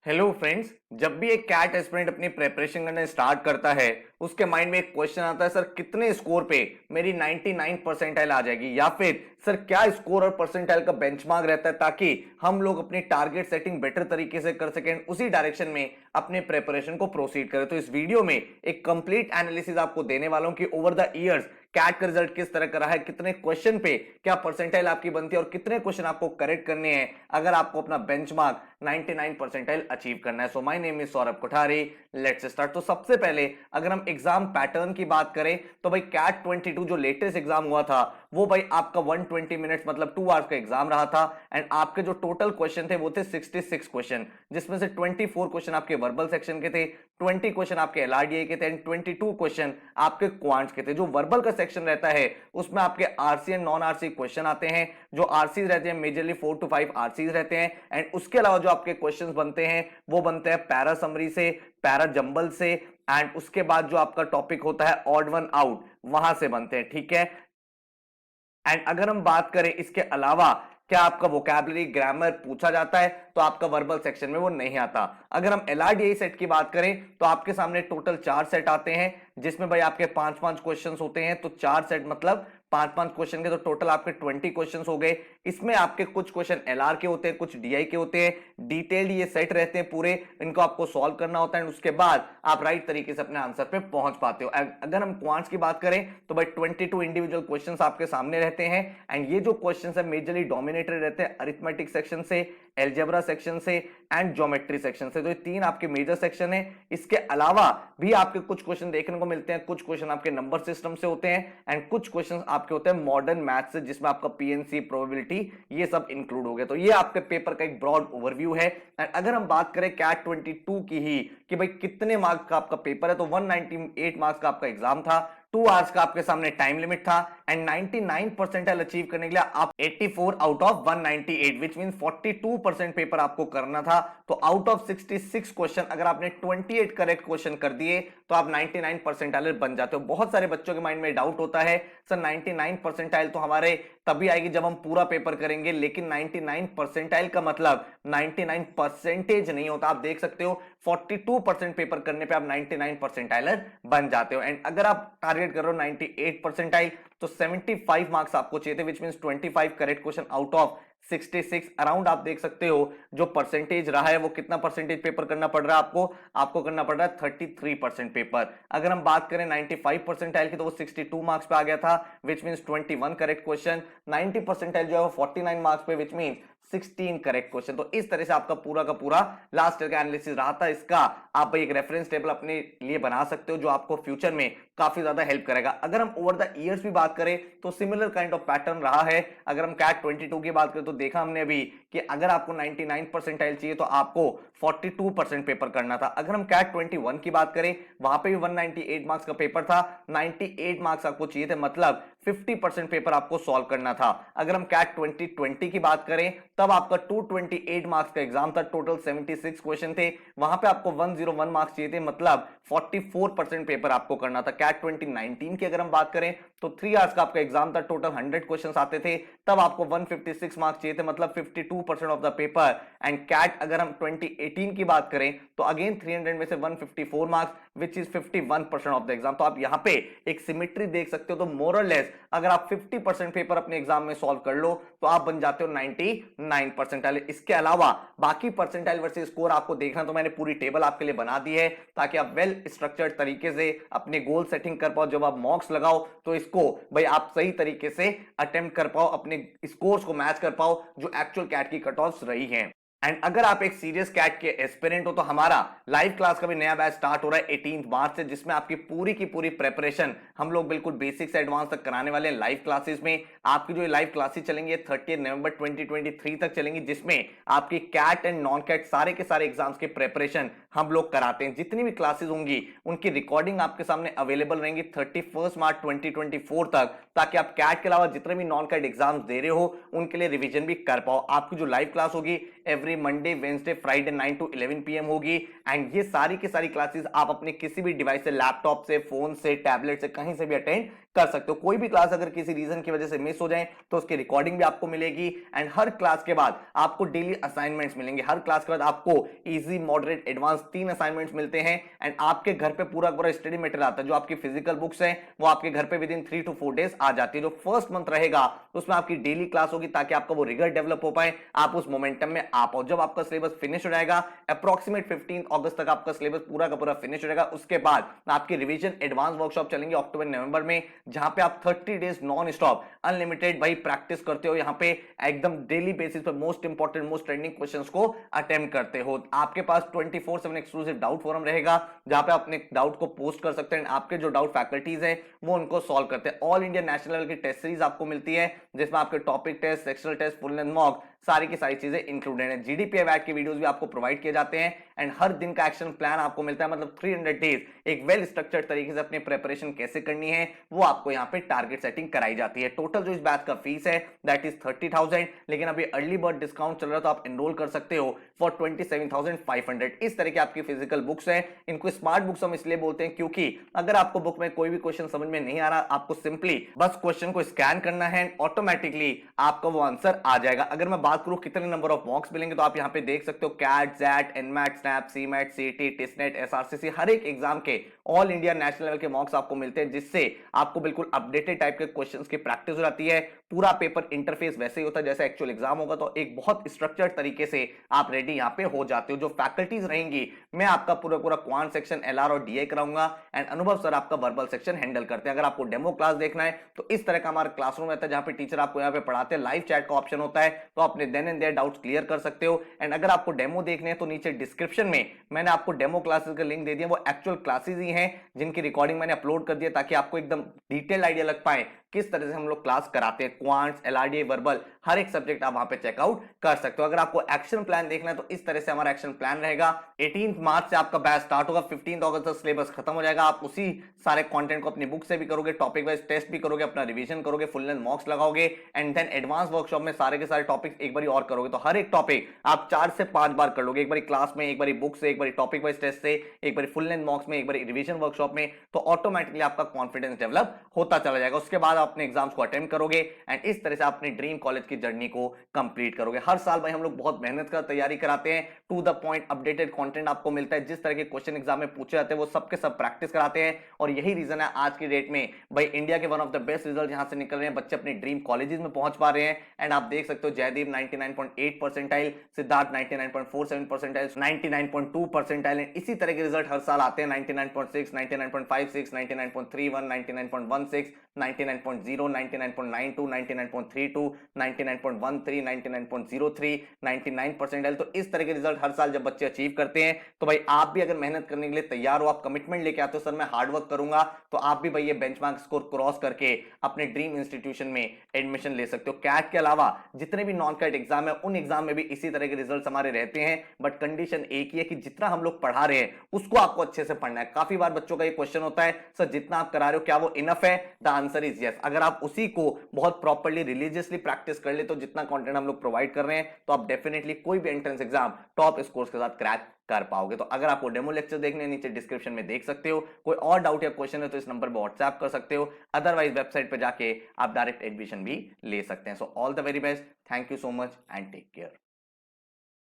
Hello friends. जब भी एक कैट एस्पिरेंट अपनी प्रेपरेशन करने स्टार्ट करता है उसके माइंड में एक क्वेश्चन आता है, सर कितने स्कोर पे मेरी 99 परसेंटाइल आ जाएगी, या फिर सर क्या स्कोर और परसेंटाइल का बेंचमार्क रहता है ताकि हम लोग अपनी टारगेट सेटिंग बेटर तरीके से कर सकें, उसी डायरेक्शन में अपने प्रेपरेशन को प्रोसीड करें। तो इस वीडियो में एक कंप्लीट एनालिसिस आपको देने वाला हूं कि ओवर द ईयर्स कैट का रिजल्ट किस तरह का रहा है, कितने क्वेश्चन पे क्या परसेंटाइल आपकी बनती है और कितने क्वेश्चन आपको करेक्ट करने हैं अगर आपको अपना बेंचमार्क 99 परसेंटाइल अचीव करना है। So my name is Saurabh Kothari, let's start. तो सबसे पहले अगर हम एग्जाम पैटर्न की बात करें तो भाई कैट 22 जो लेटेस्ट एग्जाम हुआ था वो भाई आपका 120 मिनट्स मतलब 2 आवर्स का एग्जाम रहा था। एंड आपके जो टोटल क्वेश्चन थे वो थे 66 क्वेश्चन, जिसमें से 24 क्वेश्चन आपके वर्बल सेक्शन के थे, 20 क्वेश्चन आपके एलआरडीए के थे एंड 22 क्वेश्चन आपके क्वांट्स के थे। जो वर्बल का सेक्शन रहता है उसमें आपके RC and non RC question आते हैं। जो आरसी रहते हैं मेजरली 4 to 5 आरसी रहते हैं। एंड उसके अलावा जो आपके क्वेश्चंस बनते हैं वो बनते हैं पैरा समरी से, पैरा जंबल से, एंड उसके बाद जो आपका टॉपिक होता है ऑड वन आउट वहां से बनते हैं। ठीक है। एंड अगर हम बात करें इसके अलावा क्या आपका वोकैबुलरी ग्रामर पूछा जाता है तो आपका वर्बल सेक्शन में वो नहीं आता। अगर हम एलआरडीआई सेट की बात करें तो आपके सामने टोटल 4 सेट आते हैं, जिसमें भाई आपके 5-5 क्वेश्चंस होते हैं। तो 4 सेट मतलब 5-5 क्वेश्चन के, तो टोटल आपके 20 क्वेश्चंस हो गए। इसमें आपके कुछ क्वेश्चन एलआर के होते हैं, कुछ डीआई के होते हैं। डिटेल्ड ये सेट रहते हैं पूरे, इनको आपको सॉल्व करना होता है। उसके बाद आप राइट तरीके से अपने आंसर पे पहुंच पाते हो। अगर हम क्वांट्स की बात करें तो भाई 22 इंडिविजुअल क्वेश्चंस आपके सामने रहते हैं। एंड ये जो क्वेश्चंस है मेजरली डोमिनेटेड रहते हैं अरिथमेटिक सेक्शन से, एल्जेब्रा सेक्शन से एंड ज्योमेट्री सेक्शन से। तो ये 3 आपके मेजर सेक्शन है। इसके अलावा भी आपके कुछ क्वेश्चन देखने को मिलते हैं, कुछ क्वेश्चन आपके नंबर सिस्टम से होते हैं एंड कुछ क्वेश्चन आपके होते हैं मॉडर्न मैथ्स से, जिसमें आपका पीएनसी, प्रोबेबिलिटी, ये सब इंक्लूड हो गए। तो ये आपके पेपर का एक ब्रॉड ओवरव्यू है। एंड अगर हम बात करें कैट 22 की ही कि भाई कितने मार्क्स का आपका पेपर है, तो 198 मार्क्स का आपका एग्जाम था, 2 आवर्स का आपके सामने टाइम लिमिट था एंड 99 परसेंटाइल अचीव करने के लिए आप 84 out of 198 which means 42% paper आपको करना था। तो आउट ऑफ 66 क्वेश्चन अगर आपने 28 करेक्ट क्वेश्चन कर दिए तो आप 99 परसेंटाइल बन जाते हो। बहुत सारे बच्चों के माइंड में डाउट होता है, सर 99 परसेंटाइल तो हमारे तभी आएगी जब हम पूरा पेपर करेंगे, लेकिन 99 परसेंटाइल का मतलब 99 परसेंटेज नहीं होता। आप देख सकते हो 42% पेपर करने पे आप 99 परसेंटाइलर बन जाते हो। एंड अगर आप टारगेट कर रहे हो 98 परसेंटाइल तो 75 मार्क्स आपको चाहिए थे, which means 25 correct question out of 66 around. आप देख सकते हो जो परसेंटेज रहा है वो कितना परसेंटेज पेपर करना पड़ रहा है आपको करना पड़ रहा है 33% पेपर। अगर हम बात करें 95 परसेंटाइल की तो वो 62 मार्क्स पे आ गया था, which means 21 correct question. 90 percentile जो है वो 49 मार्क्स पे, विच मींस 16 करेक्ट क्वेश्चन। तो इस तरह से आपका पूरा का पूरा लास्ट ईयर का एनालिसिस रहा था। इसका आप एक रेफरेंस टेबल अपने लिए बना सकते हो जो आपको फ्यूचर में काफी ज्यादा हेल्प करेगा। अगर हम ओवर द ईयर्स भी बात करें तो सिमिलर काइंड ऑफ पैटर्न रहा है। अगर हम कैट 22 की बात करें तो देखा हमने अभी कि अगर आपको 99 परसेंटाइल चाहिए तो आपको 42% पेपर करना था। अगर हम कैट 21 की बात करें वहां पे भी 198 मार्क्स का पेपर था, 98 मार्क्स आपको चाहिए थे, मतलब 50% पेपर आपको सॉल्व करना था। अगर हम कैट 2020 की बात करें तब आपका 228 मार्क्स का एग्जाम था, टोटल 76 क्वेश्चन थे, वहां पे आपको 101 मार्क्स चाहिए थे, मतलब 44% पेपर आपको करना था। कैट 2019 की अगर हम बात करें तो 3 आवर्स का आपका एग्जाम था, टोटल 100 क्वेश्चंस आते थे, तब आपको 156 मार्क्स चाहिए थे, मतलब 52% of the paper. And CAT अगर हम 2018 की बात करें तो अगेन 300 में से 154 marks which is 51% of the exam. तो आप यहां पे एक सिमेट्री देख सकते हो। तो मोर और लेस अगर आप 50% पेपर अपने एग्जाम में सॉल्व कर लो तो आप बन जाते हो 99 परसेंटाइल। इसके अलावा बाकी परसेंटाइल वर्सेस स्कोर आपको देखना, तो मैंने पूरी टेबल आपके लिए बना दी है ताकि आप वेल स्ट्रक्चर्ड तरीके से अपने गोल सेटिंग कर पाओ। जब आप मॉक्स लगाओ तो इसको भाई आप सही तरीके से अटेम्प्ट कर पाओ, अपने स्कोर्स को मैच कर पाओ जो एक्चुअल कैट की कट ऑफ्स रही हैं। एंड अगर आप एक सीरियस कैट के एस्पिरेंट हो तो हमारा लाइव क्लास का भी नया बैच स्टार्ट हो रहा है 18 मार्च से, जिसमें आपकी पूरी की पूरी प्रेपरेशन हम लोग बिल्कुल बेसिक से एडवांस तक कराने वाले हैं। लाइव क्लासेस में आपकी जो लाइव क्लासेस चलेंगी 30 नवंबर 2023 तक चलेंगी, जिसमें आपकी कैट एंड नॉन कैट सारे के सारे एग्जाम्स की प्रेपरेशन हम लोग कराते हैं। जितनी भी क्लासेस होंगी उनकी रिकॉर्डिंग आपके सामने अवेलेबल रहेंगी 31 मार्च 2024 तक, ताकि आप कैट के अलावा जितने भी नॉन कैट एग्जाम्स दे रहे हो उनके लिए रिवीजन भी कर पाओ। आपकी जो लाइव क्लास होगी every Monday Wednesday Friday 9 to 11 PM होगी। एंड ये सारी की सारी क्लासेस आप अपने किसी भी डिवाइस से, लैपटॉप से, फोन से, टैबलेट से, कहीं से भी अटेंड कर सकते हो। कोई भी क्लास अगर किसी रीजन की वजह से मिस हो जाए तो उसकी रिकॉर्डिंग भी आपको मिलेगी। एंड हर क्लास के बाद आपको डेली असाइनमेंट्स मिलेंगे। हर क्लास के बाद आपको इजी, मॉडरेट, एडवांस 3 असाइनमेंट्स मिलते हैं। एंड आपके घर पे पूरा पूरा स्टडी मटेरियल आता है। जो आपकी फिजिकल बुक्स है वो आपके घर पे विद इन 3 to 4 डेज आ जाती है। जो फर्स्ट मंथ रहेगा उसमें आपकी डेली क्लास होगी ताकि आपका वो रिगर डेवलप हो पाए, आप उस मोमेंटम में आ पाओ। जब आपका सिलेबस फिनिश हो जाएगा, अप्रोक्सीमेट 15 अगस्त तक आपका सिलेबस पूरा का पूरा फिनिश हो जाएगा, उसके बाद आपकी रिवीजन एडवांस वर्कशॉप चलेंगे अक्टूबर नवंबर में, जहां पे आप 30 डेज नॉन स्टॉप अनलिमिटेड भाई प्रैक्टिस करते हो। यहां पे एकदम डेली बेसिस पे most important, most trending questions को अटेम्प्ट करते हो। आपके पास 24/7 एक्सक्लूसिव डाउट फोरम रहेगा जहां पे अपने डाउट को पोस्ट कर सकते हैं। आपके जो डाउट फैकल्टीज है वो उनको सॉल्व करते हैं। ऑल इंडिया नेशनल लेवल की टेस्ट सीरीज आपको मिलती है जिसमें आपके topic test, sectional test, full length mock, सारी की सारी चीजें इंक्लूडेड है। जीडीपीआई वैट के वीडियोस भी आपको प्रोवाइड किए जाते हैं। एंड हर दिन का एक्शन प्लान आपको मिलता है, मतलब 300 डेज एक वेल स्ट्रक्चर्ड तरीके से अपनी प्रिपरेशन कैसे करनी है वो आपको यहाँ पे टारगेट सेटिंग कराई जाती है। टोटल जो इस बैच का फीस है दैट इज 30,000, लेकिन अभी अर्ली बर्ड डिस्काउंट चल रहा है तो आप एनरोल कर सकते हो फॉर 27,500। इस तरह की आपकी फिजिकल बुक्स है। इनको स्मार्ट बुक्स हम इसलिए बोलते हैं क्योंकि अगर आपको बुक में कोई भी क्वेश्चन समझ में नहीं आ रहा, आपको सिंपली बस क्वेश्चन को स्कैन करना है, ऑटोमेटिकली आपका वो आंसर आ जाएगा। अगर मैं बात करूं कितने नंबर ऑफ मॉक्स मिलेंगे तो आप यहां पे देख सकते हो CAT, XAT, NMAT, SNAP, CMAT, CET, TISSNET, SRCC, हर एक एग्जाम के ऑल इंडिया नेशनल लेवल के मॉक्स आपको मिलते हैं, जिससे आपको बिल्कुल अपडेटेड टाइप के क्वेश्चंस की प्रैक्टिस हो जाती है। पूरा पेपर इंटरफेस वैसे ही होता है जैसे एक्चुअल एग्जाम होगा, तो एक बहुत स्ट्रक्चर्ड तरीके से आप रेडी यहां पे हो जाते हो। जो फैकल्टीज रहेंगी, मैं आपका पूरा पूरा क्वांट सेक्शन, एलआर और डीए कराऊंगा एंड अनुभव सर आपका वर्बल सेक्शन हैंडल करते हैं। अगर आपको डेमो क्लास देखना है तो इस तरह का हमारा क्लासरूम रहता है जहां पे टीचर आपको यहाँ पे पढ़ाते हैं। लाइव चैट का ऑप्शन होता है तो अपने then and there doubts clear कर सकते हो। एंड अगर आपको डेमो देखने हैं तो नीचे डिस्क्रिप्शन में मैंने आपको डेमो क्लासेस का लिंक दे दिया। वो एक्चुअल क्लासेस ही हैं जिनकी रिकॉर्डिंग मैंने अपलोड कर दिया ताकि आपको एकदम डिटेल आइडिया लग पाए किस तरह से हम लोग क्लास कराते हैं। क्वांट्स, एलआरडीए, वर्बल, हर एक सब्जेक्ट आप वहां पे चेकआउट कर सकते हो। अगर आपको एक्शन प्लान देखना है तो इस तरह से हमारा एक्शन प्लान रहेगा। 18 मार्च से आपका बैच स्टार्ट होगा, 15 अगस्त तक सिलेबस खत्म हो जाएगा। आप उसी सारे कंटेंट को अपनी बुक से भी करोगे, टॉपिक वाइज टेस्ट भी करोगे, अपना रिवीजन करोगे, फुल लेंथ मॉक्स लगाओगे एंड देन एडवांस वर्कशॉप में सारे के सारे टॉपिक्स एक बार और करोगे। तो हर एक टॉपिक आप 4 से 5 बार कर लोगे, एक बार क्लास में, एक बार बुक से, एक बार टॉपिक वाइज टेस्ट से, एक बार फुल लेंथ मॉक्स में, एक बार रिवीजन वर्कशॉप में। तो ऑटोमेटिकली आपका कॉन्फिडेंस डेवलप होता चला जाएगा। उसके बाद आप अपने एग्जाम्स को अटेम्प्ट करोगे एंड इस तरह से आप अपनी ड्रीम कॉलेज की जर्नी को कंप्लीट करोगे। हर साल भाई हम लोग बहुत मेहनत कर तैयारी कराते हैं। To the point updated content आपको मिलता है। जिस तरह के क्वेश्चन एग्जाम में पूछे जाते हैं वो सबके सब प्रैक्टिस कराते हैं। और यही रीजन है आज की डेट में भाई इंडिया के one of the best result यहां से निकल रहे हैं, बच्चे अपने ड्रीम कॉलेजेस में पहुंच पा रहे हैं। एंड आप देख सकते हो Jaydeep 99.8 percentile, Siddharth 99.47 percentile, 99.2 percentile. इसी तरह के रिजल्ट हर साल आते हैं 99.6, 99.56, 99.31, 99.16, 99.0, 99.92, 99.32, 99.13, 99.03, 99 परसेंटाइल। तो इस तरह के रिजल्ट हर साल जब बच्चे अचीव करते हैं तो भाई आप भी अगर मेहनत करने के लिए तैयार हो, आप कमिटमेंट लेके आते हो सर मैं हार्ड वर्क करूंगा, तो आप भी भाई ये बेंचमार्क स्कोर क्रॉस करके अपने ड्रीम इंस्टीट्यूशन में एडमिशन ले सकते हो। कैट के अलावा जितने भी नॉन कैट एग्जाम है उन एग्जाम में भी इसी तरह के रिजल्ट हमारे रहते हैं। बट कंडीशन एक ही है कि जितना हम लोग पढ़ा रहे हैं उसको आपको अच्छे से पढ़ना है। काफी बार बच्चों का ये क्वेश्चन होता है सर जितना आप करा रहे हो क्या वो इनफ है? The answer is yes. अगर आप उसी को बहुत प्रॉपर्ली रिलीजियसली प्रैक्टिस कर ले तो जितना कंटेंट हम लोग प्रोवाइड कर रहे हैं तो आप डेफिनेटली कोई भी एंट्रेंस एग्जाम टॉप स्कोर्स के साथ क्रैक कर पाओगे। तो अगर आपको डेमो लेक्चर देखने नीचे डिस्क्रिप्शन में देख सकते हो। कोई और डाउट या क्वेश्चन है तो इस नंबर पर व्हाट्सएप कर सकते हो, अदरवाइज वेबसाइट पे जाके आप डायरेक्ट एडमिशन भी ले सकते हैं। So all the very best, thank you so much and take care.